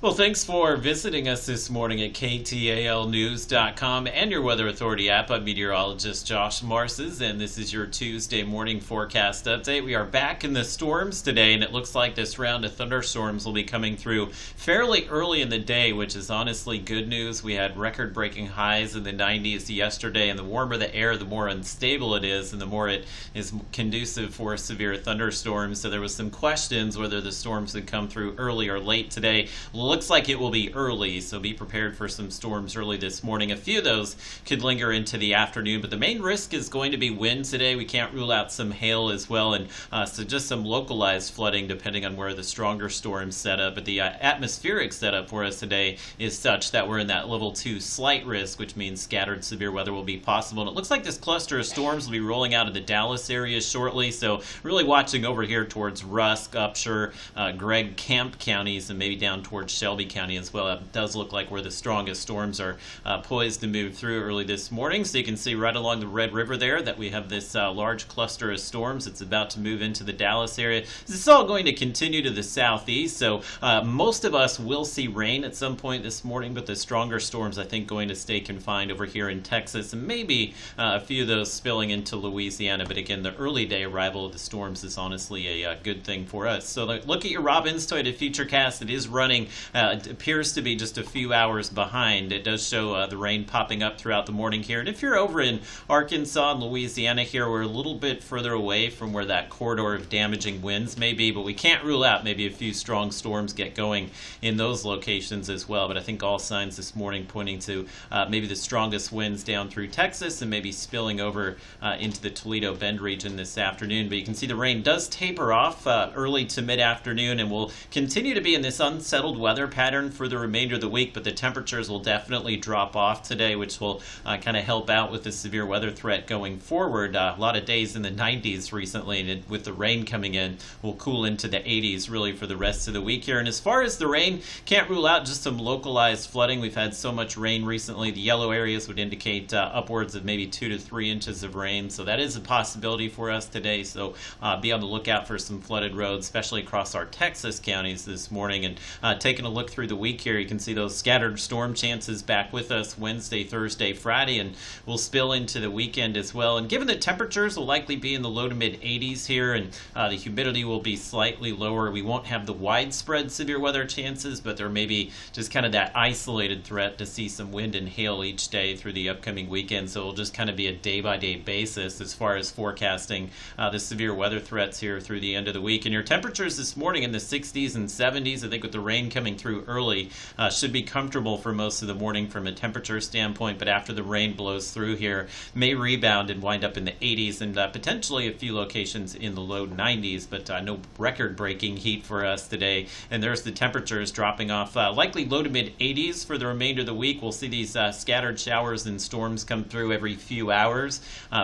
Well, thanks for visiting us this morning at KTALnews.com and your Weather Authority app. I'm meteorologist Josh Marces, and this is your Tuesday morning forecast update. We are back in the storms today, and it looks like this round of thunderstorms will be coming through fairly early in the day, which is honestly good news. We had record-breaking highs in the 90s yesterday, and the warmer the air, the more unstable it is, and the more it is conducive for severe thunderstorms. So there was some questions whether the storms would come through early or late today. Looks like it will be early, so be prepared for some storms early this morning. A few of those could linger into the afternoon, but the main risk is going to be wind today. We can't rule out some hail as well, and so just some localized flooding depending on where the stronger storms set up. But the atmospheric setup for us today is such that we're in that level 2 slight risk, which means scattered severe weather will be possible. And it looks like this cluster of storms will be rolling out of the Dallas area shortly, so really watching over here towards Rusk, Upshur, Gregg, Camp counties, and maybe down towards Shelby County as well. It does look like where the strongest storms are poised to move through early this morning. So you can see right along the Red River there that we have this large cluster of storms. It's about to move into the Dallas area. This is all going to continue to the southeast, so most of us will see rain at some point this morning, but the stronger storms I think going to stay confined over here in Texas, and maybe a few of those spilling into Louisiana. But again, the early day arrival of the storms is honestly a good thing for us. So look at your Robins Toyota Futurecast. It is running. It appears to be just a few hours behind. It does show the rain popping up throughout the morning here. And if you're over in Arkansas and Louisiana here, we're a little bit further away from where that corridor of damaging winds may be, but we can't rule out maybe a few strong storms get going in those locations as well. But I think all signs this morning pointing to maybe the strongest winds down through Texas and maybe spilling over into the Toledo Bend region this afternoon. But you can see the rain does taper off early to mid-afternoon, and will continue to be in this unsettled weather pattern for the remainder of the week, but the temperatures will definitely drop off today, which will kind of help out with the severe weather threat going forward. A lot of days in the 90s recently, and with the rain coming in, will cool into the 80s really for the rest of the week here. And as far as the rain, can't rule out just some localized flooding. We've had so much rain recently. The yellow areas would indicate upwards of maybe 2 to 3 inches of rain, so that is a possibility for us today. So be on the lookout for some flooded roads, especially across our Texas counties this morning. And taking a look through the week here, you can see those scattered storm chances back with us Wednesday, Thursday, Friday, and will spill into the weekend as well. And given the temperatures will likely be in the low to mid 80s here, and the humidity will be slightly lower, we won't have the widespread severe weather chances, but there may be just kind of that isolated threat to see some wind and hail each day through the upcoming weekend. So it'll just kind of be a day-by-day basis as far as forecasting the severe weather threats here through the end of the week. And your temperatures this morning in the 60s and 70s, I think with the rain coming through early, should be comfortable for most of the morning from a temperature standpoint, but after the rain blows through here, may rebound and wind up in the 80s, and potentially a few locations in the low 90s, but no record-breaking heat for us today. And there's the temperatures dropping off, likely low to mid 80s for the remainder of the week. We'll see these scattered showers and storms come through every few hours,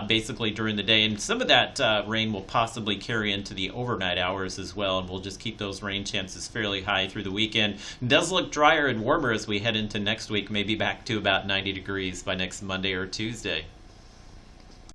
basically during the day, and some of that rain will possibly carry into the overnight hours as well, and we'll just keep those rain chances fairly high through the weekend. It does look drier and warmer as we head into next week, maybe back to about 90 degrees by next Monday or Tuesday.